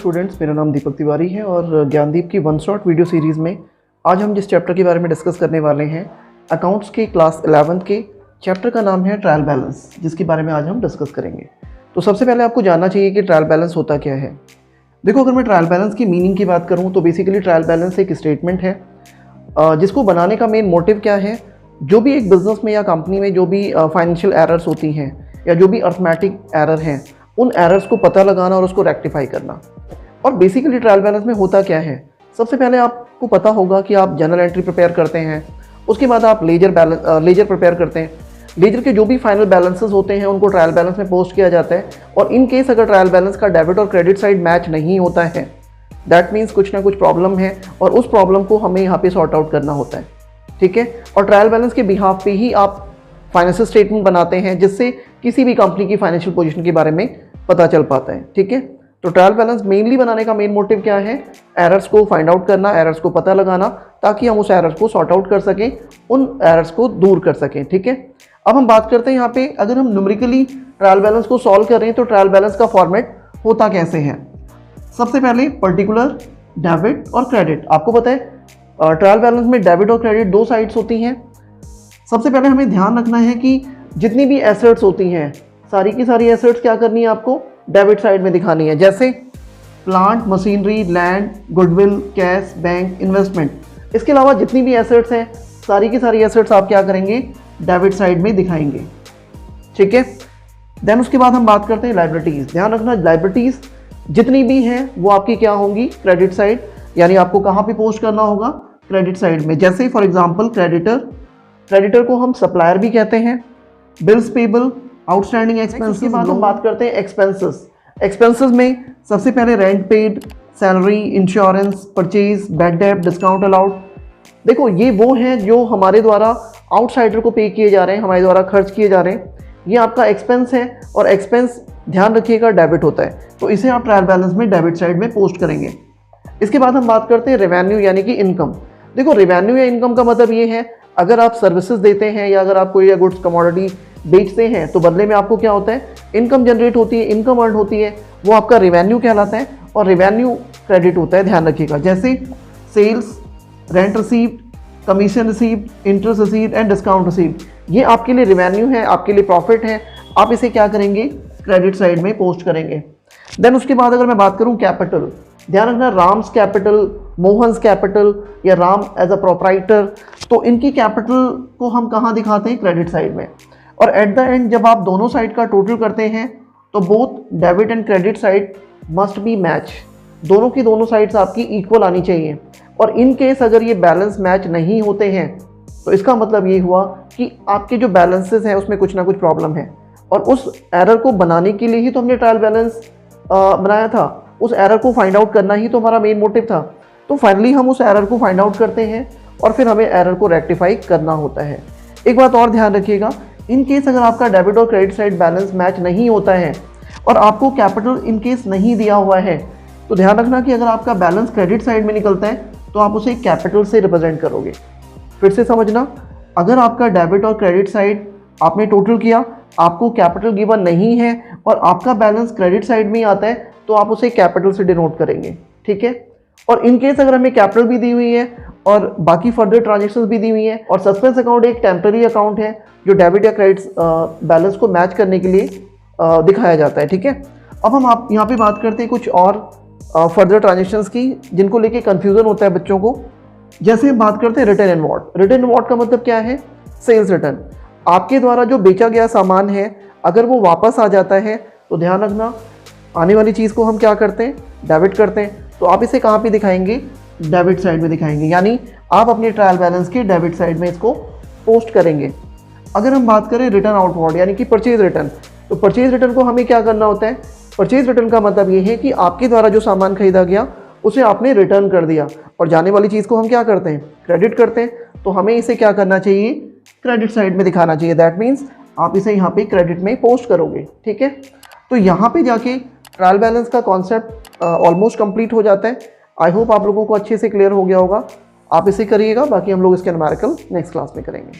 Students, मेरा नाम दीपक तिवारी है और ज्ञानदीप की वन शॉट वीडियो सीरीज़ में आज हम जिस चैप्टर के बारे में डिस्कस करने वाले हैं, अकाउंट्स के क्लास 11th के चैप्टर का नाम है ट्रायल बैलेंस, जिसके बारे में आज हम डिस्कस करेंगे। तो सबसे पहले आपको जानना चाहिए कि ट्रायल बैलेंस होता क्या है। देखो, अगर मैं ट्रायल बैलेंस की मीनिंग की बात करूँ तो बेसिकली ट्रायल बैलेंस एक स्टेटमेंट है जिसको बनाने का मेन मोटिव क्या है। जो भी एक बिज़नेस में या कंपनी में जो भी फाइनेंशियल एरर्स होती हैं या जो भी अर्थमेटिक एरर हैं, उन एरर्स को पता लगाना और उसको रेक्टिफाई करना। और बेसिकली ट्रायल बैलेंस में होता क्या है, सबसे पहले आपको पता होगा कि आप जनरल एंट्री प्रिपेयर करते हैं, उसके बाद आप लेजर प्रिपेयर करते हैं। लेजर के जो भी फाइनल बैलेंसेस होते हैं उनको ट्रायल बैलेंस में पोस्ट किया जाता है। और इन केस अगर ट्रायल बैलेंस का डेबिट और क्रेडिट साइड मैच नहीं होता है, दैट मीन्स कुछ ना कुछ प्रॉब्लम है और उस प्रॉब्लम को हमें यहाँ पे सॉर्ट आउट करना होता है। ठीक है, और ट्रायल बैलेंस के बिहाफ पे ही आप फाइनेंशियल स्टेटमेंट बनाते हैं, जिससे किसी भी कंपनी की फाइनेंशियल पोजीशन के बारे में पता चल पाता है। ठीक है, तो ट्रायल बैलेंस मेनली बनाने का मेन मोटिव क्या है, एरर्स को फाइंड आउट करना, एरर्स को पता लगाना, ताकि हम उस एरर्स को सॉर्ट आउट कर सकें, उन एरर्स को दूर कर सकें। ठीक है, अब हम बात करते हैं यहाँ पे, अगर हम न्यूमेरिकली ट्रायल बैलेंस को सॉल्व कर रहे हैं तो ट्रायल बैलेंस का फॉर्मेट होता कैसे है। सबसे पहले पर्टिकुलर, डेबिट और क्रेडिट। आपको पता है ट्रायल बैलेंस में डेबिट और क्रेडिट दो साइड्स होती हैं। सबसे पहले हमें ध्यान रखना है कि जितनी भी एसेट्स होती हैं, सारी की सारी एसेट्स क्या करनी है, आपको डेबिट साइड में दिखानी है। जैसे plant, machinery, land, goodwill, cash, bank, investment. इसके अलावा जितनी भी एसेट्स हैं, सारी की सारी एसेट्स आप क्या करेंगे, डेबिट साइड में दिखाएंगे। ठीक है, देन उसके बाद हम बात करते हैं लायबिलिटीज़। ध्यान रखना, लायबिलिटीज़ जितनी भी हैं वो आपकी क्या होंगी, क्रेडिट साइड, यानी आपको कहाँ पे पोस्ट करना होगा, क्रेडिट साइड में। जैसे फॉर एग्जांपल क्रेडिटर को हम सप्लायर भी कहते हैं, बिल्स पेबल, आउटस्टैंडिंग एक्सपेंसेस। के बाद हम बात करते हैं एक्सपेंसेस में सबसे पहले rent paid, salary, insurance, purchase, bad debt, discount allowed. देखो, ये वो हैं जो हमारे द्वारा आउटसाइडर को पे किए जा रहे हैं, हमारे द्वारा खर्च किए जा रहे हैं। ये आपका एक्सपेंस है और एक्सपेंस ध्यान रखिएगा डेबिट होता है, तो इसे आप ट्रायल बैलेंस में डेबिट साइड में पोस्ट करेंगे। इसके बाद हम बात करते हैं रेवेन्यू यानी कि इनकम। देखो, रेवेन्यू या इनकम का मतलब ये है, अगर आप सर्विसेज देते हैं या अगर आप कोई गुड्स कमोडिटी बेचते हैं तो बदले में आपको क्या होता है, इनकम जनरेट होती है, इनकम अर्न होती है, वो आपका रेवेन्यू कहलाता है और रेवेन्यू क्रेडिट होता है, ध्यान रखिएगा। जैसे sales, rent received, commission received, interest received and discount received. ये आपके लिए रेवेन्यू है, आपके लिए प्रॉफिट है, आप इसे क्या करेंगे, क्रेडिट साइड में पोस्ट करेंगे। देन उसके बाद अगर मैं बात करूँ कैपिटल, ध्यान रखना, राम्स कैपिटल, मोहन्स कैपिटल या राम एज अ प्रोप्राइटर, तो इनकी कैपिटल को हम कहाँ दिखाते हैं, क्रेडिट साइड में। और एट द एंड जब आप दोनों साइड का टोटल करते हैं तो both debit and credit side must be match. दोनों की दोनों साइड्स आपकी इक्वल आनी चाहिए। और इन केस अगर ये बैलेंस मैच नहीं होते हैं तो इसका मतलब ये हुआ कि आपके जो बैलेंसेस हैं उसमें कुछ ना कुछ प्रॉब्लम है। और उस एरर को बनाने के लिए ही तो हमने ट्रायल बैलेंस बनाया था, उस एरर को फाइंड आउट करना ही तो हमारा मेन मोटिव था। तो फाइनली हम उस एरर को फाइंड आउट करते हैं और फिर हमें एरर को रेक्टिफाई करना होता है। एक बात और ध्यान रखिएगा, इन केस अगर आपका डेबिट और क्रेडिट साइड बैलेंस मैच नहीं होता है और आपको कैपिटल इन केस नहीं दिया हुआ है, तो ध्यान रखना कि अगर आपका बैलेंस क्रेडिट साइड में निकलता है तो आप उसे कैपिटल से रिप्रेजेंट करोगे। फिर से समझना, अगर आपका डेबिट और क्रेडिट साइड आपने टोटल किया, आपको कैपिटल गिवन नहीं है और आपका बैलेंस क्रेडिट साइड में ही आता है, तो आप उसे कैपिटल से डिनोट करेंगे। ठीक है, और इन केस अगर हमें कैपिटल भी दी हुई है और बाकी फर्दर ट्रांजेक्शन्स भी दी हुई हैं, और सस्पेंस अकाउंट एक टेम्पररी अकाउंट है जो डेबिट या क्रेडिट बैलेंस को मैच करने के लिए दिखाया जाता है। ठीक है, अब हम आप यहाँ पे बात करते हैं कुछ और फर्दर ट्रांजेक्शन्स की जिनको लेके कन्फ्यूज़न होता है बच्चों को। जैसे हम बात करते हैं return and what. Return and what का मतलब क्या है, सेल्स रिटर्न। आपके द्वारा जो बेचा गया सामान है अगर वो वापस आ जाता है तो ध्यान रखना, आने वाली चीज़ को हम क्या करते हैं, डेबिट करते हैं। तो आप इसे कहाँ पे दिखाएंगे, डेबिट साइड में दिखाएंगे, यानी आप अपने ट्रायल बैलेंस के डेबिट साइड में इसको पोस्ट करेंगे। अगर हम बात करें रिटर्न आउटवर्ड यानी कि परचेज रिटर्न, तो परचेज रिटर्न को हमें क्या करना होता है, परचेज रिटर्न का मतलब ये है कि आपके द्वारा जो सामान खरीदा गया उसे आपने रिटर्न कर दिया और जाने वाली चीज़ को हम क्या करते हैं, क्रेडिट करते हैं। तो हमें इसे क्या करना चाहिए, क्रेडिट साइड में दिखाना चाहिए। दैट मीन्स आप इसे यहाँ पे क्रेडिट में पोस्ट करोगे। ठीक है, तो यहाँ पे जाके ट्रायल बैलेंस का कॉन्सेप्ट ऑलमोस्ट कंप्लीट हो जाता है। आई होप आप लोगों को अच्छे से क्लियर हो गया होगा। आप इसे करिएगा, बाकी हम लोग इसके न्यूमेरिकल नेक्स्ट क्लास में करेंगे।